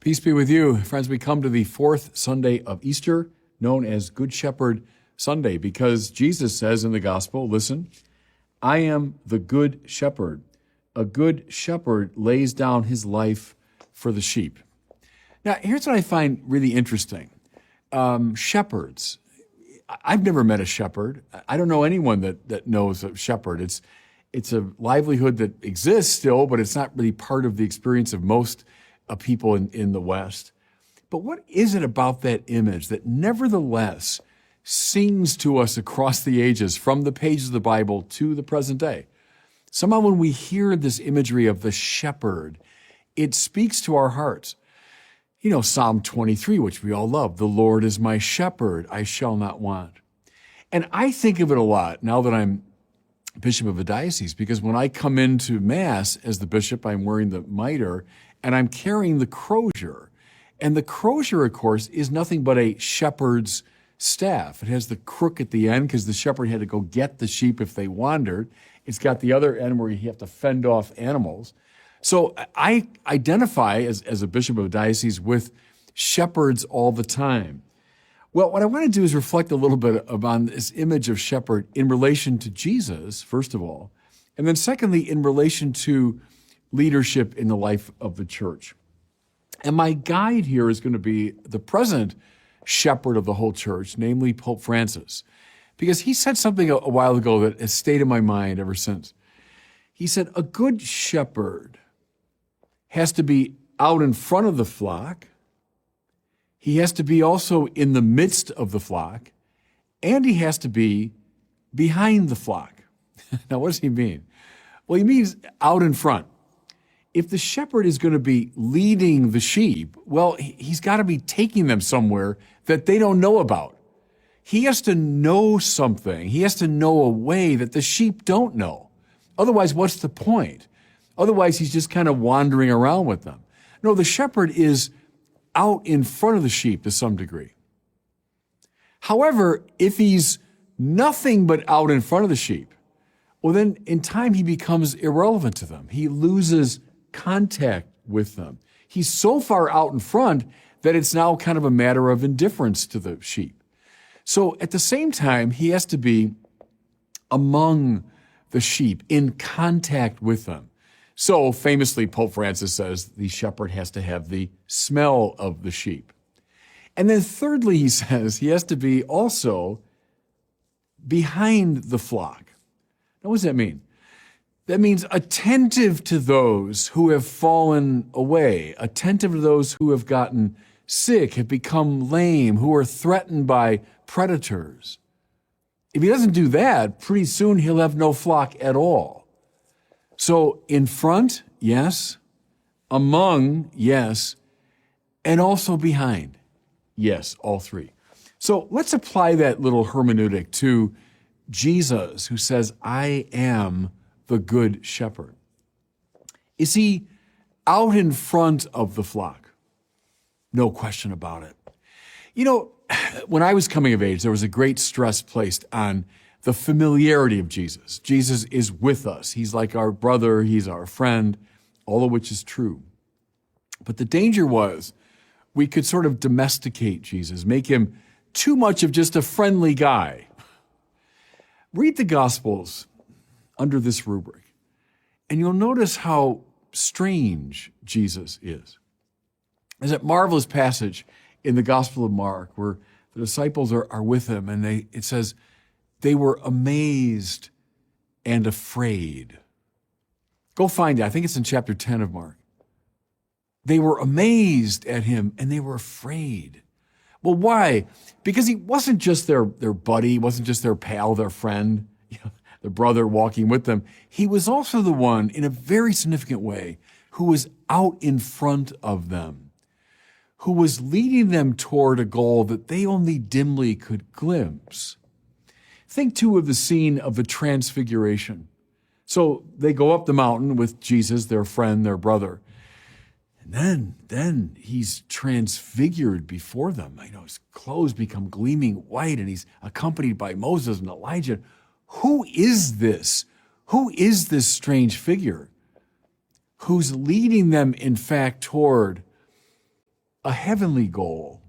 Peace be with you. Friends, we come to the fourth Sunday of Easter, known as Good Shepherd Sunday, because Jesus says in the gospel, listen, I am the good shepherd. A good shepherd lays down his life for the sheep. Now, here's what I find really interesting. Shepherds. I've never met a shepherd. I don't know anyone that knows a shepherd. It's a livelihood that exists still, but it's not really part of the experience of most people in the West. But what is it about that image that nevertheless sings to us across the ages, from the pages of the Bible to the present day? Somehow when we hear this imagery of the shepherd, it speaks to our hearts. You know, Psalm 23, which we all love, the Lord is my shepherd, I shall not want. And I think of it a lot now that I'm bishop of a diocese, because when I come into Mass as the bishop, I'm wearing the mitre and I'm carrying the crozier. And the crozier, of course, is nothing but a shepherd's staff. It has the crook at the end because the shepherd had to go get the sheep if they wandered. It's got the other end where you have to fend off animals. So I identify as a bishop of a diocese with shepherds all the time. Well, what I want to do is reflect a little bit on this image of shepherd in relation to Jesus, first of all, and then secondly, in relation to leadership in the life of the church. And my guide here is going to be the present shepherd of the whole church, namely Pope Francis, because he said something a while ago that has stayed in my mind ever since. He said, a good shepherd has to be out in front of the flock. He has to be also in the midst of the flock, and he has to be behind the flock. Now, what does he mean? Well, he means out in front. If the shepherd is going to be leading the sheep, well, he's got to be taking them somewhere that they don't know about. He has to know something. He has to know a way that the sheep don't know. Otherwise, what's the point? Otherwise, he's just kind of wandering around with them. No, the shepherd is out in front of the sheep to some degree. However, if he's nothing but out in front of the sheep, well, then in time he becomes irrelevant to them. He loses contact with them. He's so far out in front that it's now kind of a matter of indifference to the sheep. So at the same time, he has to be among the sheep, in contact with them. So famously, Pope Francis says the shepherd has to have the smell of the sheep. And then thirdly, he says he has to be also behind the flock. Now, what does that mean? That means attentive to those who have fallen away, attentive to those who have gotten sick, have become lame, who are threatened by predators. If he doesn't do that, pretty soon he'll have no flock at all. So in front, yes. Among, yes. And also behind, yes, all three. So let's apply that little hermeneutic to Jesus, who says, I am the good shepherd. Is he out in front of the flock? No question about it. You know, when I was coming of age, there was a great stress placed on the familiarity of Jesus. Jesus is with us. He's like our brother. He's our friend, all of which is true. But the danger was we could sort of domesticate Jesus, make him too much of just a friendly guy. Read the Gospels under this rubric, and you'll notice how strange Jesus is. There's that marvelous passage in the Gospel of Mark where the disciples are with him, and it says, they were amazed and afraid. Go find it. I think it's in chapter 10 of Mark. They were amazed at him, and they were afraid. Well, why? Because he wasn't just their buddy, he wasn't just their pal, their friend, the brother walking with them. He was also the one, in a very significant way, who was out in front of them, who was leading them toward a goal that they only dimly could glimpse. Think, too, of the scene of the Transfiguration. So they go up the mountain with Jesus, their friend, their brother. And then he's transfigured before them. His clothes become gleaming white, and he's accompanied by Moses and Elijah. Who is this? Who is this strange figure who's leading them, in fact, toward a heavenly goal.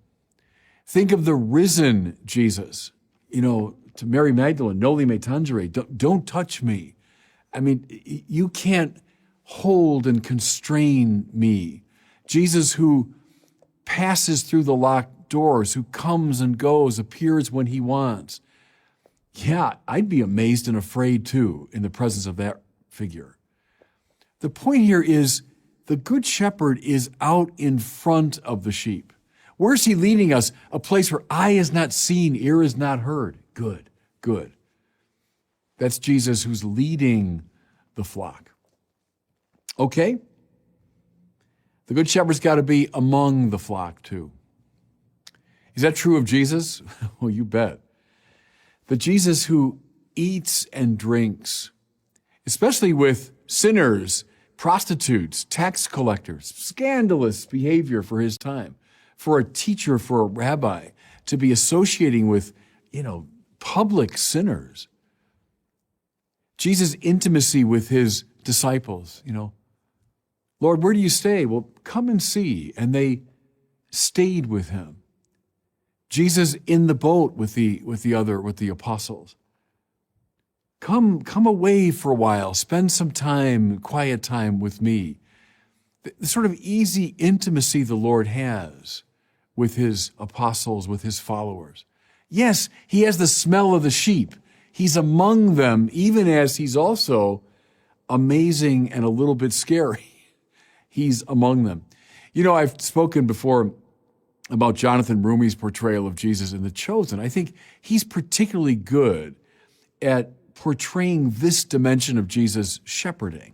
Think of the risen Jesus, to Mary Magdalene, Noli me tangere, don't touch me. I mean, you can't hold and constrain me. Jesus who passes through the locked doors, who comes and goes, appears when he wants. Yeah, I'd be amazed and afraid too in the presence of that figure. The point here is the Good Shepherd is out in front of the sheep. Where's he leading us? A place where eye is not seen, ear is not heard. Good, good. That's Jesus who's leading the flock. Okay? The Good Shepherd's got to be among the flock too. Is that true of Jesus? Well, you bet. The Jesus who eats and drinks, especially with sinners, prostitutes, tax collectors, scandalous behavior for his time, for a teacher, for a rabbi, to be associating with, public sinners. Jesus' intimacy with his disciples, Lord, where do you stay? Well, come and see. And they stayed with him. Jesus in the boat with the apostles. Come away for a while, spend some time, quiet time with me. The sort of easy intimacy the Lord has with his apostles, with his followers. Yes, he has the smell of the sheep. He's among them, even as he's also amazing and a little bit scary. He's among them. I've spoken before about Jonathan Rumi's portrayal of Jesus in The Chosen. I think he's particularly good at portraying this dimension of Jesus' shepherding,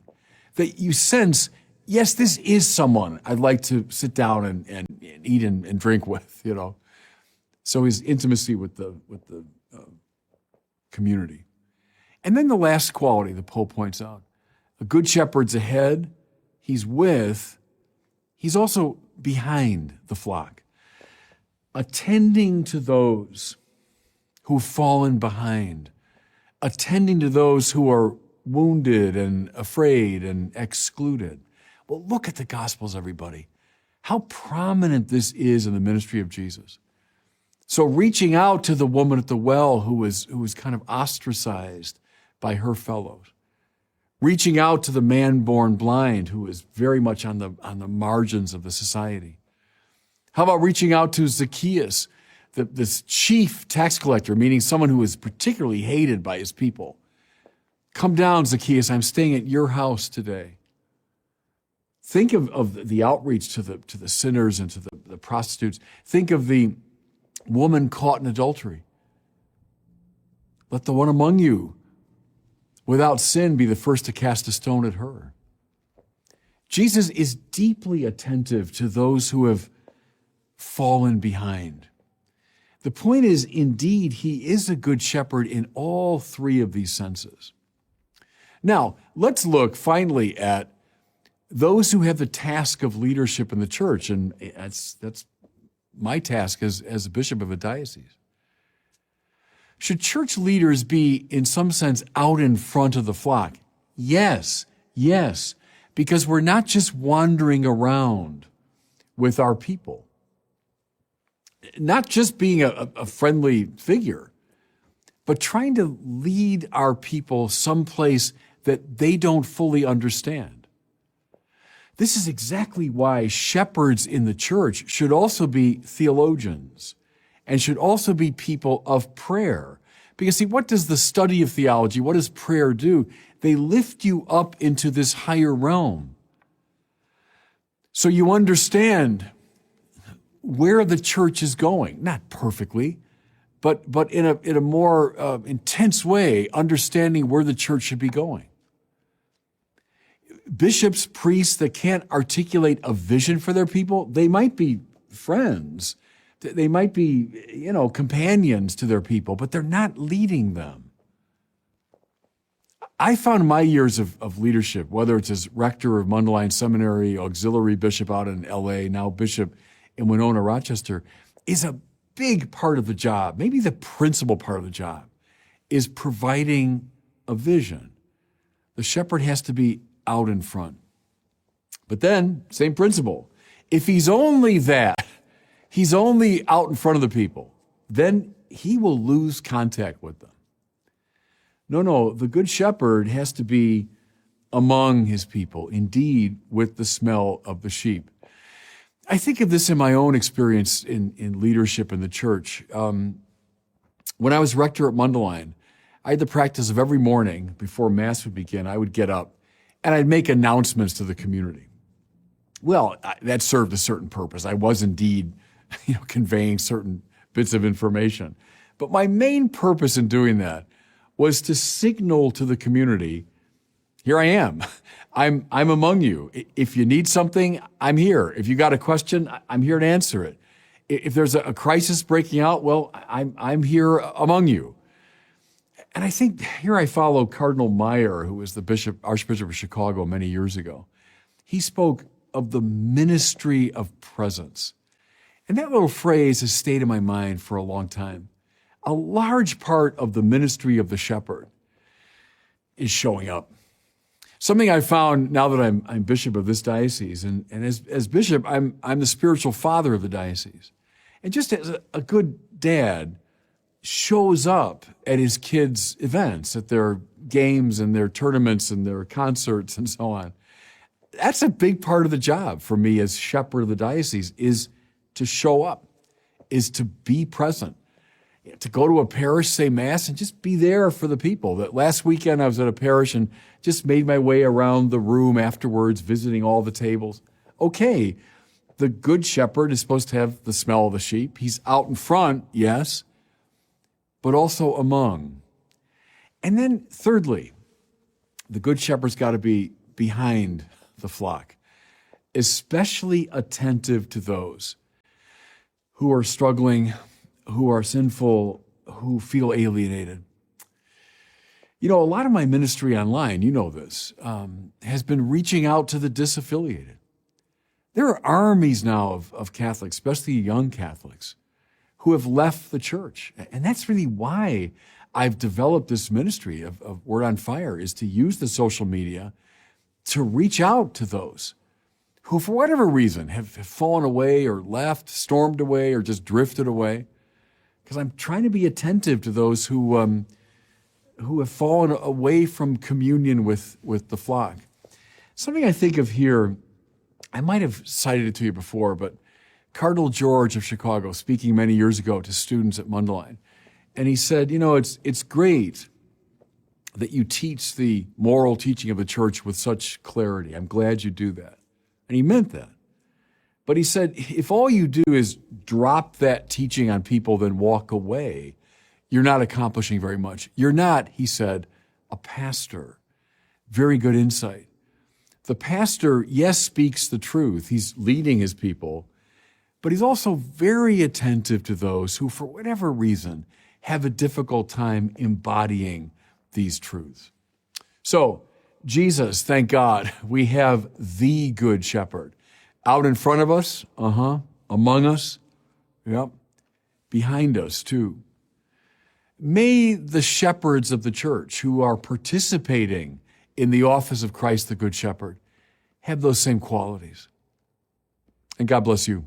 that you sense, yes, this is someone I'd like to sit down and eat and drink with, So his intimacy with the community. And then the last quality the Pope points out, a good shepherd's ahead, he's with, he's also behind the flock, attending to those who've fallen behind, attending to those who are wounded and afraid and excluded. Well, look at the Gospels, everybody. How prominent this is in the ministry of Jesus. So reaching out to the woman at the well who was kind of ostracized by her fellows. Reaching out to the man born blind who was very much on the margins of the society. How about reaching out to Zacchaeus, this chief tax collector, meaning someone who was particularly hated by his people. Come down, Zacchaeus, I'm staying at your house today. Think of the outreach to the sinners and to the prostitutes. Think of the woman caught in adultery. Let the one among you without sin be the first to cast a stone at her. Jesus is deeply attentive to those who have fallen behind. The point is, indeed, he is a good shepherd in all three of these senses. Now, let's look finally at those who have the task of leadership in the church, and that's my task as a bishop of a diocese. Should church leaders be, in some sense, out in front of the flock? Yes, because we're not just wandering around with our people, not just being a friendly figure, but trying to lead our people someplace that they don't fully understand. This is exactly why shepherds in the church should also be theologians and should also be people of prayer. Because see, what does the study of theology, what does prayer do? They lift you up into this higher realm. So you understand where the church is going, not perfectly, but in a more intense way, understanding where the church should be going. Bishops, priests that can't articulate a vision for their people, they might be friends. They might be, companions to their people, but they're not leading them. I found my years of leadership, whether it's as rector of Mundelein Seminary, auxiliary bishop out in LA, now bishop in Winona, Rochester, is a big part of the job, maybe the principal part of the job, is providing a vision. The shepherd has to be out in front. But then, same principle. If he's only that, He's only out in front of the people. Then he will lose contact with them. No, the good shepherd has to be among his people, indeed, with the smell of the sheep. I think of this in my own experience in leadership in the church. When I was rector at Mundelein, I had the practice of every morning before Mass would begin, I would get up and I'd make announcements to the community. Well, that served a certain purpose. I was indeed, conveying certain bits of information. But my main purpose in doing that was to signal to the community, here I am. I'm among you. If you need something, I'm here. If you got a question, I'm here to answer it. If there's a crisis breaking out, well, I'm here among you. And I think here I follow Cardinal Meyer, who was the Archbishop of Chicago many years ago. He spoke of the ministry of presence. And that little phrase has stayed in my mind for a long time. A large part of the ministry of the shepherd is showing up. Something I found now that I'm bishop of this diocese, and as bishop, I'm the spiritual father of the diocese. And just as a good dad shows up at his kids' events, at their games and their tournaments and their concerts and so on, that's a big part of the job for me as shepherd of the diocese, is to show up, is to be present, to go to a parish, say Mass, and just be there for the people. That last weekend I was at a parish and just made my way around the room afterwards, visiting all the tables. Okay, the good shepherd is supposed to have the smell of the sheep. He's out in front, yes, but also among. And then thirdly, the good shepherd's got to be behind the flock, especially attentive to those who are struggling, who are sinful, who feel alienated. A lot of my ministry online, this, has been reaching out to the disaffiliated. There are armies now of Catholics, especially young Catholics, who have left the church. And that's really why I've developed this ministry of Word on Fire, is to use the social media to reach out to those who, for whatever reason, have fallen away or left, stormed away, or just drifted away. Because I'm trying to be attentive to those who have fallen away from communion with the flock. Something I think of here, I might have cited it to you before, but Cardinal George of Chicago, speaking many years ago to students at Mundelein, and he said, it's great that you teach the moral teaching of the church with such clarity. I'm glad you do that. And he meant that. But he said, if all you do is drop that teaching on people, then walk away, you're not accomplishing very much. You're not, he said, a pastor. Very good insight. The pastor, yes, speaks the truth. He's leading his people, but he's also very attentive to those who, for whatever reason, have a difficult time embodying these truths. So, Jesus, thank God, we have the Good Shepherd. Out in front of us, among us, yep, behind us too. May the shepherds of the church who are participating in the office of Christ the Good Shepherd have those same qualities. And God bless you.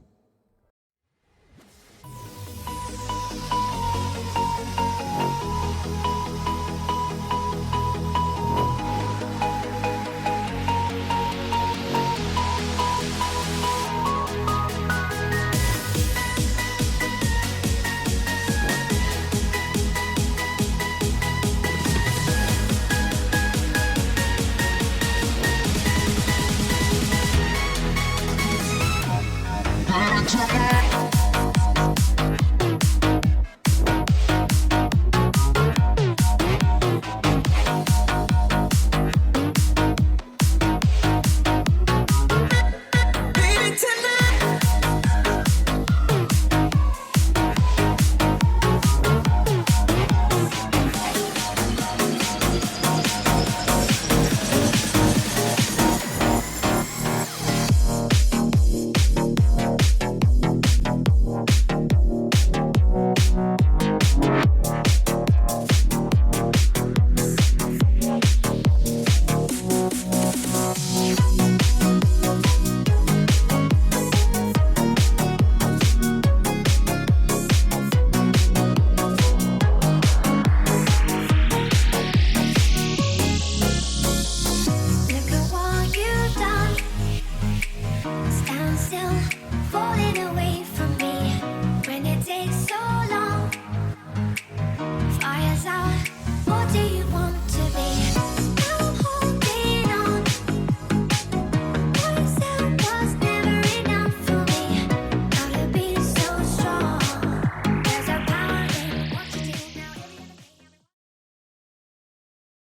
Pentecost.